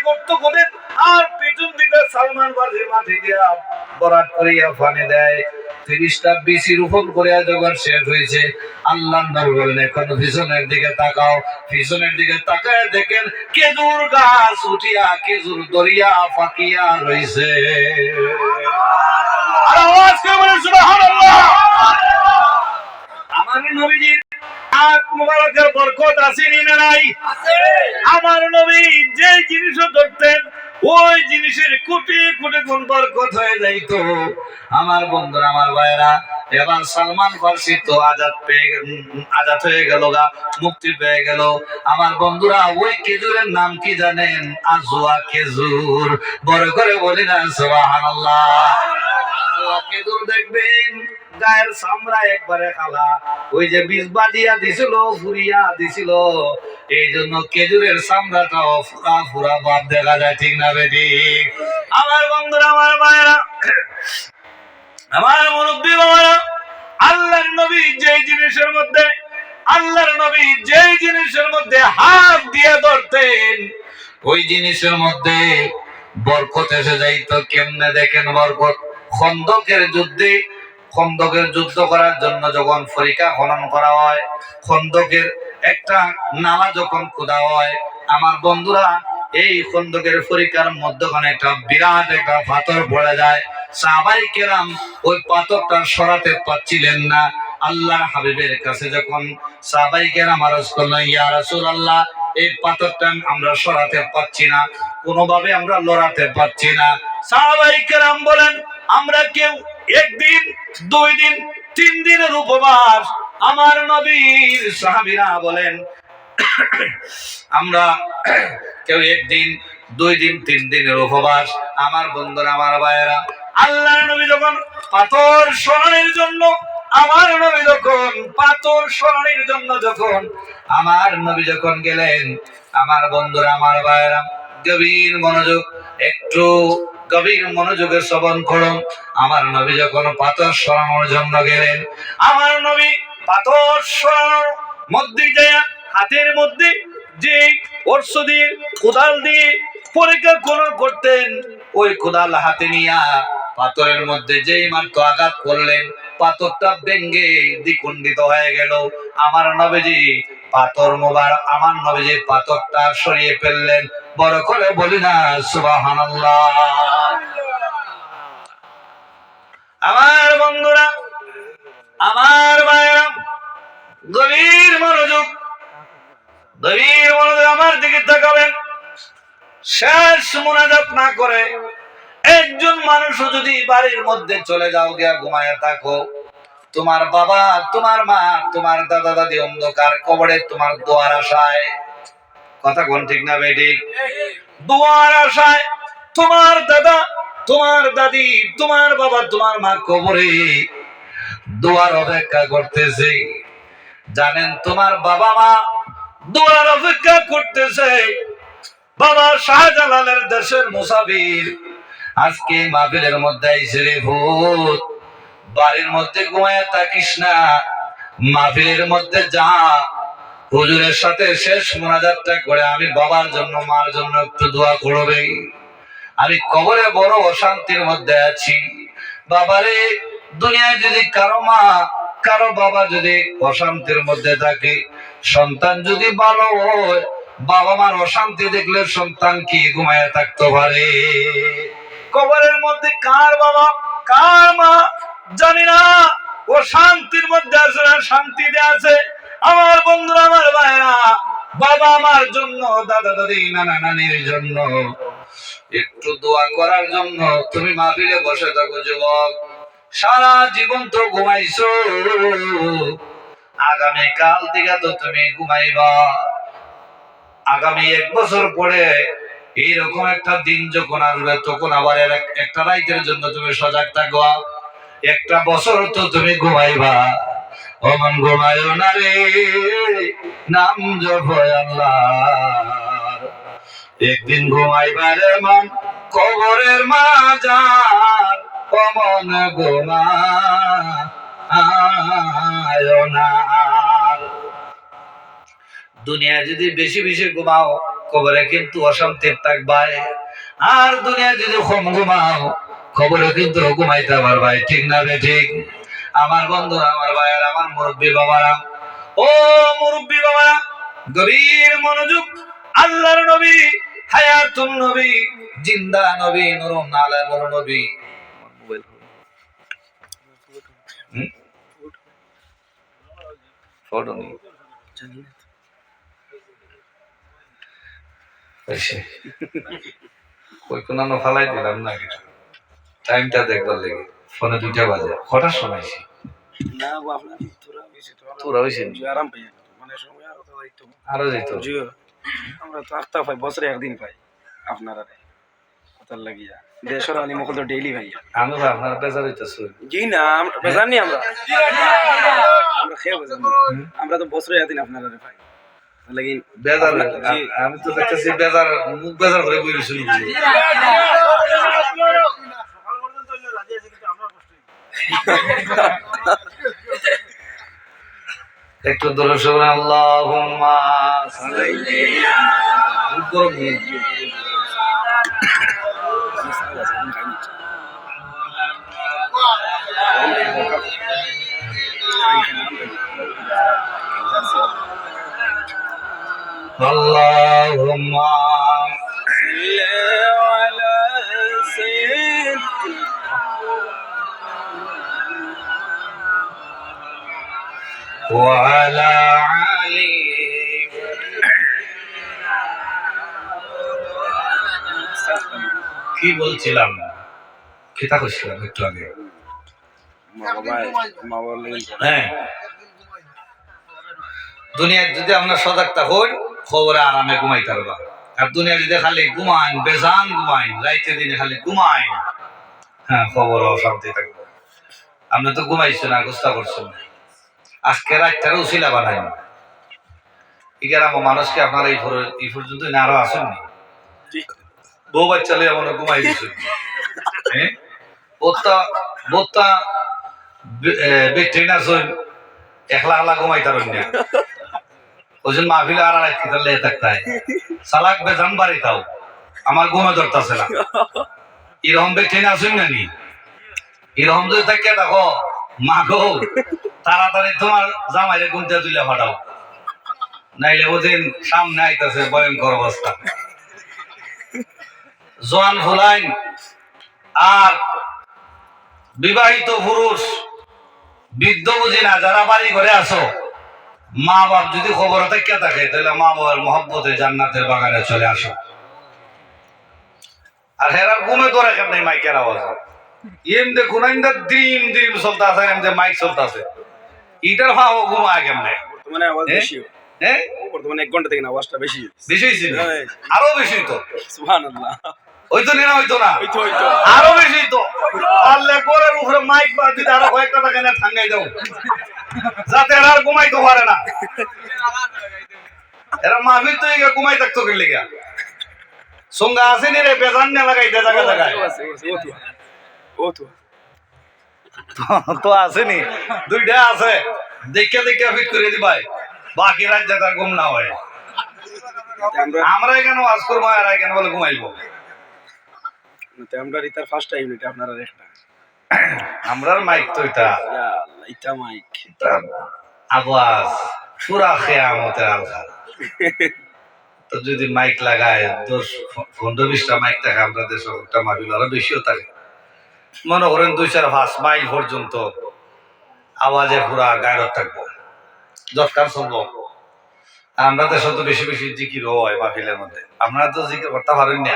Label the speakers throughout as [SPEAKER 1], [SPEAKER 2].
[SPEAKER 1] গর্ত করে আর পিছন দিকে সালমান ফার্সি মাটি দিয়া বরাট করিয়া পানি দেয়। 30টা বিচি রোপণ করিয়া যখন শেষ হয়েছে, আল্লাহ নবী বলেন এখন পিছনের দিকে তাকাও। পিছনের দিকে তাকায় দেখেন খেজুর গাছ উঠিয়া খেজুর দরিয়া ফাঁকিয়া রয়েছে। আওয়াজ করে বলেন সুবহানাল্লাহ। আমার নবীজির হাত মুবারকের বরকত আছে না নাই? আছে। আমার নবী যে জিনিস ধরতেন ওই জিনিসের কোটি কোটি গুণ বরকত হয়ে যাইত। আমার বন্ধুরা, আমার ভাইরা, এবার সালমান ফার্সি তো আজাদ হয়ে গেল, মুক্তি পেয়ে গেল। আমার বন্ধুরা, ওই খেজুরের নাম কি জানেন? আজওয়া খেজুর। বড় করে বলি না সুবহানাল্লাহ। আজওয়া খেজুর দেখবেন গায়ের চামড়া একবারে খালা, ওই যে বীজ বাজিয়া দিছিল, ফুরিয়া দিছিল, এই জন্য খেজুরের চামড়াটাও ফুরা ফুরা বাদ দেখা যায়, ঠিক না বেটি? আমার বন্ধুরা, আমার মায়েরা, আমার মুরব্বী বাবারা, আল্লাহর নবী যেই জিনিসের মধ্যে হাত দিয়ে ধরতেন ওই জিনিসের মধ্যে বরকত এসে যাইতো। কেমনে দেখেন বরকত? খন্দকের যুদ্ধ করার জন্য যখন ফরিকা খনন করা হয়, খন্দকের একটা নালা যখন খোদা হয়, আমার বন্ধুরা, এই খন্দকের ফরিকার মধ্যখানে একটা বিরাট একটা পাথর পড়ে যায়। সাহাবায়ে কেরাম ওই পাথরটা সরাতে পারছিলেন না। আল্লাহর হাবিবের কাছে যখন সাহাবায়ে কেরাম আরজ করলেন, ইয়া রাসূলুল্লাহ, এই পাথরটা আমরা সরাতে পারছি না, কোনোভাবে আমরা লড়াতে পারছি না। সাহাবায়ে কেরাম বলেন, আমরা কেউ একদিন, 2 দিন, 3 দিনের উপবাস। আমার নবীর সাহাবীরা বলেন, আমরা কেউ 1 দিন, 2 দিন, 3 দিনের উপবাস। আমার বন্ধুরা, আমার ভাইয়েরা, আল্লাহর নবী যখন পাথর সরানোর জন্য আমার নবী যখন গেলেন, আমার বন্ধুরা, আমার ভাইয়েরা, একটু গভীর মনোযোগে শ্রবণ করুন। আমার নবী যখন পাথর সরানোর জন্য গেলেন, আমার নবী পাথর সরানোর মধ্যে যায় হাতের মধ্যে যে অর্শ দিয়ে, কোদাল দিয়ে পরীক্ষা করতেন, ওই কোদাল হাতে নিয়া পাথরের মধ্যে যেই মাত্র আঘাত করলেন, পাথরটা ভেঙে দ্বিখণ্ডিত হয়ে গেল। আমার নবীজি পাথরটা সরিয়ে ফেললেন। বড় করে বলি না সুবহানাল্লাহ। আমার বন্ধুরা, আমার ভাইরা, গভীর মনোযোগ আমার দিকে তাকাবেন। শেষ মুনাজাত না করে একজন মানুষও যদি বাড়ির মধ্যে চলে যাও, গিয়া ঘুমায় থাকো, তোমার বাবা, তোমার মা, তোমার দাদা দাদি অন্ধকার কবরে তোমার দোয়ার আশায়, কথা কোন ঠিক না বেটি? দোয়ার আশায় তোমার দাদা, তোমার দাদি, তোমার বাবা, তোমার মা কবরে দোয়ার অপেক্ষা করতেছে। জানেন, তোমার বাবা মা দোয়ার অপেক্ষা করতেছে। বাবা শাহজালালের দেশের মুসাফির আজকে মাহফিলের মধ্যে আইছে রে ভূত, বাড়ির মধ্যে ঘুমায় থাকিস না, মাহফিলের মধ্যে যা, হুজুরের সাথে শেষ মুনাজাতটা করে আমি বাবার জন্য, মার জন্য একটু দোয়া করবে। আমি কবরে বড় অশান্তির মধ্যে আছি। বাবারে, দুনিয়ায় যদি কারো মা, কারো বাবা যদি অশান্তির মধ্যে থাকে, সন্তান যদি ভালো হয়, বাবা মার অশান্তি দেখলে সন্তান কি ঘুমায় থাকতে পারে? কবরের মধ্যে কার বাবা, কার মা জানি না, ও শান্তির মধ্যে আছে না শান্তিতে আছে? আমার বন্ধুরা, আমার ভাইরা, বাবা আমার জন্য, দাদা দাদি, নানা নানির জন্য একটু দোয়া করার জন্য তুমি মাহফিলে বসে থাকো। যুবক, সারা জীবন তো ঘুমাইছো, আগামী কাল থেকে তো তুমি ঘুমাইবা। আগামী 1 বছর পরে এইরকম একটা দিন যখন আসবে, তখন আবার একটা রাতের জন্য তুমি সজাগ থাকবা। 1টা বছর তো তুমি ঘুমাইবা। অমন ঘুমায় না রে, নাম জপয় আল্লাহর। একদিন ঘুমাইবা রে মন কবরের মাজার, অমন ঘুমায় না। দুনিয়া যদি বেশি বেশি ঘুমাও, কবরে কিন্তু অশান্তির থাকবাই। আর দুনিয়া যদি কম ঘুমাও কবরে কিন্তু ঘুমাইতে পারবাই। ঠিক না রে ঠিক? আমার বন্ধুরা, আমার ভাইয়ার, আমার মুরব্বী বাবারা, ও মুরব্বী বাবারা, গভীর মনোযোগ। আল্লাহর নবী, হায়াতুন নবী, জিন্দা নবী, নূরুন আলা নূর নবী। ফটো নেই ওই কোন ফালাই দিলাম না কিছু। টাইমটা দেখবার লেগে ফোনে 2টা বাজে। কটার সময়
[SPEAKER 2] না আপনার
[SPEAKER 1] তোরা হয়েছে
[SPEAKER 2] আরাম পাই মানে সময়
[SPEAKER 1] আরো যেত।
[SPEAKER 2] আমরা তো আটটা পাই, বছরে একদিন পাই আপনারা কথার লাগিয়া দেশের আনি মকল তো ডেইলি ভাই।
[SPEAKER 1] আমি ভাই আপনার বেজার হইতেছে।
[SPEAKER 2] জি না বেজার নি, আমরা আমরা খেয়ে বেজার, আমরা তো বছরে একদিন আপনারা পাই লাগি
[SPEAKER 1] বেজার। আমি তো দেখতেছি বেজার, মুখ বেজার করে বই রইছি। একটু দূরে শুনে আল্লাহুম্মা সাল্লি আল্লাহুম্মা সাল্লি আলা সাইয়্যিদিনা وعلى علي। কি বলছিলাম, কিতা কইছিলাম একটু আগে? হ্যাঁ, দুনিয়া যদি আমরা সজাগ থাকুন খবরে আরামে ঘুমাইতে পারবা। আর দুনিয়া যদি খালি ঘুমাইন, বেজান ঘুমাইন, রাইতে দিনে খালি ঘুমাইন, হ্যাঁ খবর অশান্তি থাকবে। আমরা তো ঘুমাইছো না, গুস্তা করছো না। আজকে রাতটারে উছিলা বানাই এগারাম মানুষকে আপনারা এই পর্যন্ত আরো আসেননি। বউ বাচ্চা লিয়ে মনে ঘুমাই দিচ্ছে। একলা একলা ঘুমাই তার ওই জন্য মাহফিলে আর লেগে থাকতে সালাক বেজান বাড়ি তাও আমার ঘুমে ধরতেছে না। এরকম ব্যক্তি আসেন না নি? এরকম যদি থাকে দেখো মা গো তাড়াতাড়ি তোমার জামাইরে ঘুমতে তুলে ফাটাও, নাইলে ওদিন সামনে আইতেছে ভয়ঙ্কর অবস্থা। জোয়ান ফুলাইন আর বিবাহিত পুরুষ, বৃদ্ধ বুঝি না, যারা বাড়ি ঘরে আসো, মা বাপ যদি খবর থাকে তাহলে মা বাবার মহব্বতে জান্নাতের বাগানে চলে আসো। আর হেরার ঘুমে ধরে কেমন মাইকের আওয়াজ এম দেখুন দ্রিম দ্রিম চলতে আছে, এমনি মাইক চলতে আছে, ইটার ভাব ঘুমায় কেমনে?
[SPEAKER 2] বর্তমানে আওয়াজ বেশি, হ্যাঁ বর্তমানে 1 ঘন্টা থেকে আওয়াজটা বেশি
[SPEAKER 1] বেশি হয়েছে, আরো বেশি তো।
[SPEAKER 2] সুবহানাল্লাহ,
[SPEAKER 1] হইতো না, হইতো না, আরো বেশি তো। পারলে গোরের উপরে মাইক বাদ দিতে আরো কয়েকটা টাকা নিয়ে ঠাঙ্গাই দাও, যাতে এরা আর ঘুমাইতে পারে না। এরা মাহফিল তো ঘুমাই থাকতো গেলে গা সঙ্গে আসেনি রে, বেজান না লাগাইতে জায়গা জায়গায় তো আসেনি, 2টা আছে, দেখে দেখে ফিট করে দিবাই, বাকি রাত যাতে ঘুম না হয়। আমরা এখানে ওয়াজ করবো আর এখানে বলে ঘুমাইবো।
[SPEAKER 2] আমরা রিতার ফার্স্ট ইউনিট আপনারা একটা
[SPEAKER 1] আমরার মাইক তো
[SPEAKER 2] এটা মাইক
[SPEAKER 1] আওয়াজ পুরা কিয়ামতের আলগা। তো যদি মাইক লাগায় 10-15-20টা মাইক থাকে, আমরা দেশে একটা মাহফিল আরো বেশিও থাকে, মনে করেন 2-4-5 মাইল পর্যন্ত আওয়াজে পুরা গায়রত থাকবো, যৎকার চলবো। আমরা দেশে তো বেশি বেশি জিকির হয় মাহফিলের মধ্যে, আপনারা তো জিকির করতে পারেন না,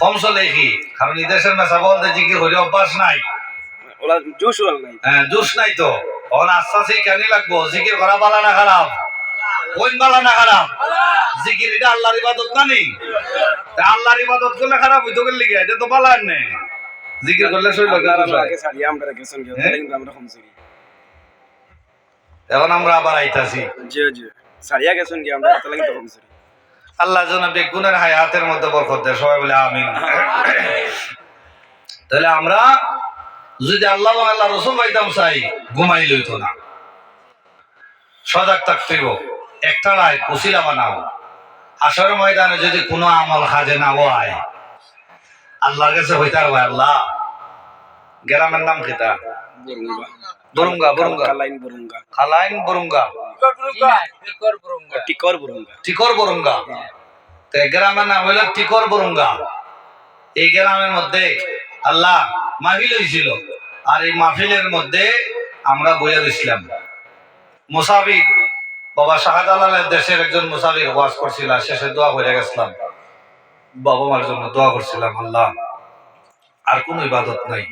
[SPEAKER 1] কম চলে কি? কারণ এই দেশের মেসা বলতে জিকির হলে অভ্যাস নাই, হ্যাঁ জোশ নাই তো। তখন আস্তে আস্তে কেন লাগবো জিকির করা, বালা না খারাপ? কোন বালা না খারাপ? জিকির এটা আল্লাহর ইবাদত না নি? আল্লাহর ইবাদত করলে খারাপ হইতো গেল লিগে, এটা তো বালার নেই। জিকির করলে এখন আমরা আবার আইতাছি, আল্লাহ যেন বেগুনের হায়াতের মধ্যে বরকত দেয়, সবাই বলে আমিন। তাহলে আমরা যদি আল্লাহ আল্লাহ রসুল পাইতাম চাই, ঘুমাই লইতো না, সজাগ থাকতেই একটা রায় কুশিলা বানাও, আসর ময়দানে যদি কোনো আমল কাজে না হয়, আল্লাহর কাছে হইতে পারবে আল্লাহ গ্রামের নাম কিতা? বরুঙ্গা। বরুঙ্গা
[SPEAKER 2] কালাইন বরুঙ্গা
[SPEAKER 1] খালাইন বরুঙ্গা
[SPEAKER 2] টিকর বরুঙ্গা
[SPEAKER 1] টিকর বরুঙ্গা। তো গ্রামের নাম হইল টিকর বরুঙ্গা। এই গ্রামের মধ্যে আল্লাহ মাহফিল হয়েছিল, আর এই মাহফিলের মধ্যে আমরা বইয়া দিছিলাম। মুসাফির বাবা শাহজালালের দেশের একজন মুসাফির ওয়াজ করছিল, শেষে দোয়া করে গেছিলাম, বাবা মার জন্য দোয়া করছিলাম, আল্লাহ আর কোন ইবাদত নাই,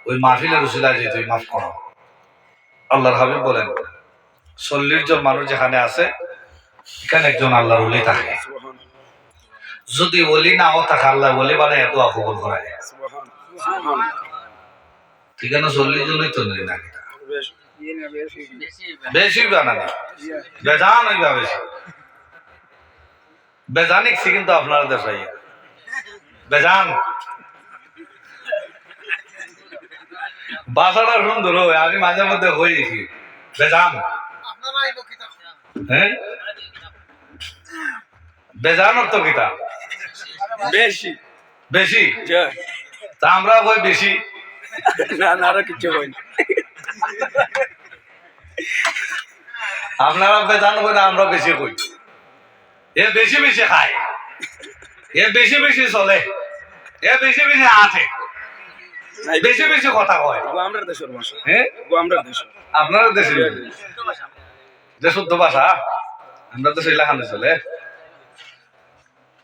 [SPEAKER 1] ওই মাহফিলের উসিলায় যে তুই মাফ করো। আল্লাহর হাবিব বলেন 40 জন মানুষ যেখানে আছে এখানে একজন আল্লাহর ওলি থাকে। যদি ওলি নাও থাকে আল্লাহ ওলি বানায় দোয়া কবুল করা যায়। ঠিক আছে, 40 জনই তো নেই না, বেশি বানানি বেজান হইবা, বেশি বেজানিকছি কিন্তু আপনার দেশে বেজান বাসাটা সুন্দর হয়। আমি মাঝে মধ্যে হয়েছি বেজান, হ্যাঁ বেজান অর্থ কিতা?
[SPEAKER 2] বেশি
[SPEAKER 1] বেশি।
[SPEAKER 2] যা।
[SPEAKER 1] তা আমরা কই বেশি
[SPEAKER 2] না না আরো কিছু হয়নি।
[SPEAKER 1] আপনারা বেজান কই না, আমরা বেশি কই। এ বেশি বেশি খায়, এ বেশি বেশি চলে, এ বেশি বেশি আছে, বেশি বেশি কথা কয়।
[SPEAKER 2] আমরা দেশের ভাষা,
[SPEAKER 1] হ্যাঁ
[SPEAKER 2] আমরা দেশের
[SPEAKER 1] আপনারা দেশের যে শুদ্ধ ভাষা, আমরা তো সেগুলা খানে চলে।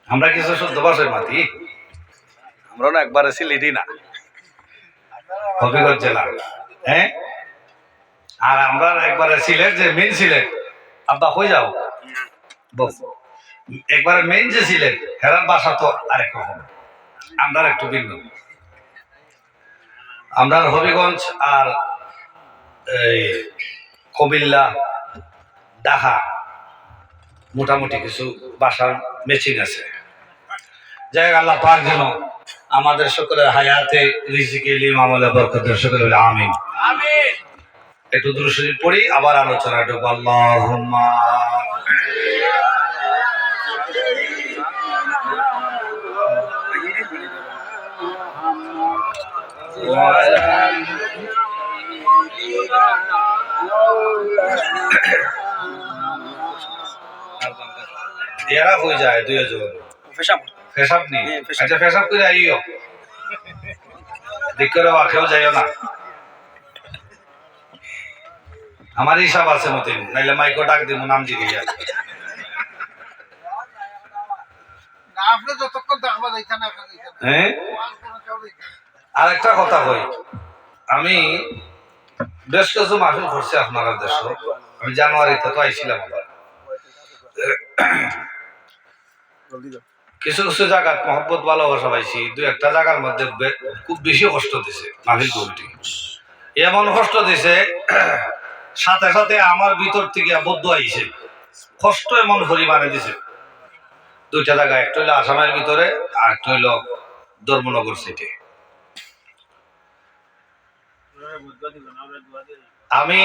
[SPEAKER 1] আমরা কিছু শুদ্ধ ভাষায় মাতি, আমরা না একবারে সিলেটি না, হবিগঞ্জ জেলা, হ্যাঁ। আর আমরা একবারে সিলেট, যে মেন সিলেট, আব্বা কই যাও বস, একবারে মেন যে সিলেট হেরার ভাষা তো আরেক রকম, আমরা একটু ভিন্ন। আমরা হবিগঞ্জ আর এই কুমিল্লা, ঢাকা মোটামুটি কিছু ভাষার ম্যাচিং আছে। যাই হোক, আল্লাহ পাক যেন আমাদের সকলের হায়াতে রিজিকে ইলম আমলে বরকত সকলে বলে আমিন। একটু দুরূদ শরীফ পড়ি, আবার আলোচনা ঢুকবো। আল্লাহুম্মা এরা হয়ে যায় 2 জন ফেসাব নেই। আচ্ছা ফেসাব করে আইও, দিকরে আখেও যাইও না। আমার হিসাব আছে মতিন, নাইলে মাইকো ডাক দিব, নাম জিগে যায়। হ্যাঁ, আর একটা কথা কই, আমি বেশ কিছু মাহফিল করছি আপনারা দেশ। আমি জানুয়ারিতে তো আইছিলাম, আবার কিছু কিছু জায়গায় মহব্বত ভালোবাসা পাইছি, 2-1টা জায়গার মধ্যে খুব বেশি কষ্ট দিছে মাহফিল কমিটি। এমন কষ্ট দিছে, সাথে সাথে আমার ভিতর থেকে বদ্ধ আইছে, কষ্ট এমন পরিমাণে দিছে। 2টা জায়গা, একটা হইলো আসামের ভিতরে, আর একটা হইলো ধর্মনগর সিটি। আমি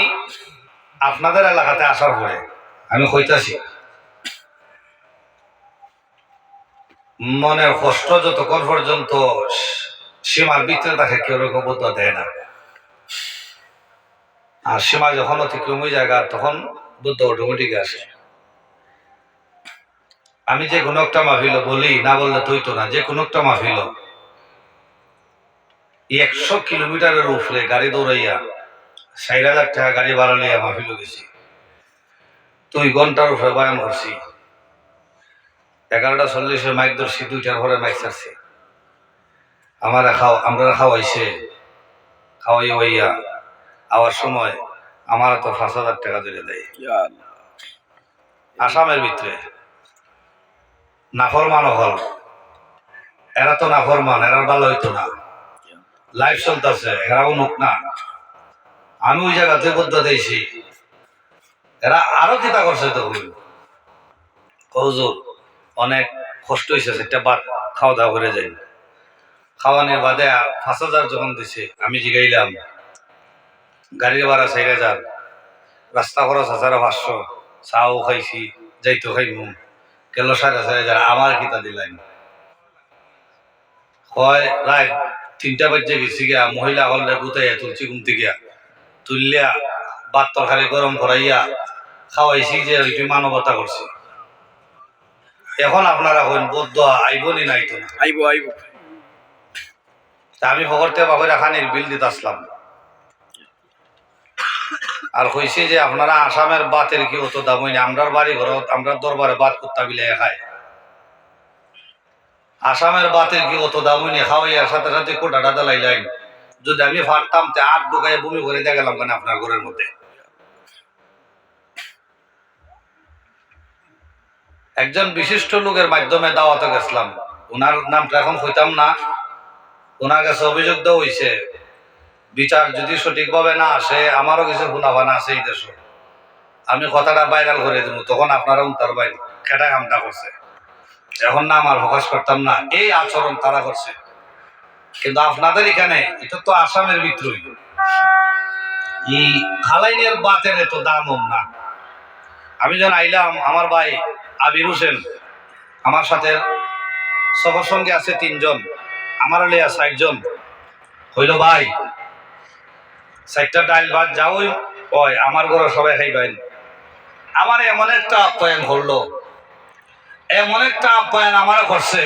[SPEAKER 1] আপনাদের এলাকাতে আসার পরে আমি কইতাছি, মনের কষ্ট যতক্ষণ পর্যন্ত সীমার ভিতরে থাকে কেউ বদ্ধ দেয় না, আর সীমা যখন অতিক্রম হয়ে যায় তখন বুদ্ধ অটোমেটিক আসে। আমি যে কোনো একটা মাহফিল বলি, না বললে তুই তো না, যে কোনো একটা মাহফিল 100 কিলোমিটারের উপরে গাড়ি দৌড়াইয়া 4000 টাকা গাড়ি ভাড়া লইয়া মাহফিল গেছি, 2 ঘন্টার উপরে বয়ান করছি, 11:40 মাইক ধরছি, 2টার পরে মাইক ছাড়ছি। আমরা খাওয়াইছে, খাওয়াই হইয়া আওয়ার সময় আমার তো 5000 টাকা ধরে দেয়। আসামের ভিতরে নাফরমান হল, এরা তো নাফরমান, এরা ভালো হইতো না, লাইফ চলতেছে, এরাও নোক না। আমি ওই জায়গাতে বদ্ধ দিয়েছি, এরা আরো চিন্তা করছে, তো হুজুর অনেক কষ্ট হয়েছে, সেটা বাদ খাওয়া দাওয়া করে যাই। খাওয়ানোর বাদে 5000 যখন দিছে, আমি জিগাইলাম গাড়ির ভাড়া 4000, রাস্তা খরচ 1500, চাও খাইছি, যাইতো খাইমু, গেল 4,500 আমার কিতা দিলেন হয় রাত 3টা বাজে গেছি গিয়া মহিলা হলে গুতাইয়া তুলছি ঘুমতে গিয়া তুললিয়া ভাত তরকারি গরম করাইয়া খাওয়াইছি যে ওইটি মানবতা করছি এখন আপনারা হইন বদুয়া আইবনি নাই তো না
[SPEAKER 2] আইবো আইবো
[SPEAKER 1] তা আমি ফকরতে বাবুরা খানির বিল দিতে আসলাম আর কইছি যে আপনারা আসামের বাতের কি অত দাম হয়নি আমরার বাড়ি ঘর আমরা দরবারে বাত কুত্তা বিলাই খাই আসামের বাতের কি অত দাম হয়নি খাওয়াইয়ার সাথে সাথে কোটাটা দালাইলেন যদি আমি ফাটতাম তে আট ঢুকাই বমি করে দিয়ে গেলাম কেন আপনার ঘরের মধ্যে একজন বিশিষ্ট লোকের মাধ্যমে দাওয়াতে গেছিলাম ওনার নামটা এখন হইতাম না ওনার কাছে অভিযোগ দেওয়া হয়েছে বিচার যদি সঠিকভাবে না আসে আমারও কিছু গুণাবানা আছে এই দেশে আমি কথাটা ভাইরাল করে দেবো তখন আপনারা তার বাইরে কেটা কামটা করছে এখন না আমার প্রকাশ করতাম না এই আচরণ তারা করছে কিন্তু আপনাদের এখানে এটা তো আসামের ভিতরই এই খালাইনের বাতের এত দাম না আমি যখন আইলাম আমার ভাই আবির হোসেন আমার সাথে সবার সঙ্গে আছে 3 জন আমার লিয়া 60 জন হইল ভাই 60টা ডাইল ভাত যাওই ওই আমার ঘরে সবাই খাইবেন আমার এমন একটা আপ্যায়ন করলো এমন একটা আপ্যায়ন আমার করছে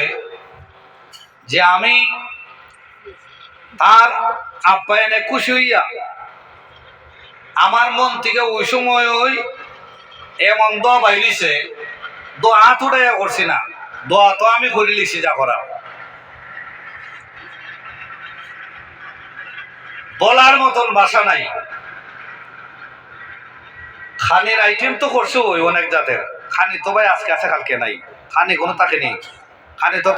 [SPEAKER 1] যে আমি তার আপ্যায়নে খুশি হইয়া আমার মন থেকে ওই সময় ওই এমন দোয়া বাইরিছে দোয়া হাত উঠাইয়া করছি না দোয়া তো আমি করে লিছি যা করা বলার মতন ভাষা নাই খানির আইটেম তো করছে ওই অনেক জাতের খানি তো ভাই আজকে আছে কালকে নাই খানি কোনো তাকে নেই খানি তো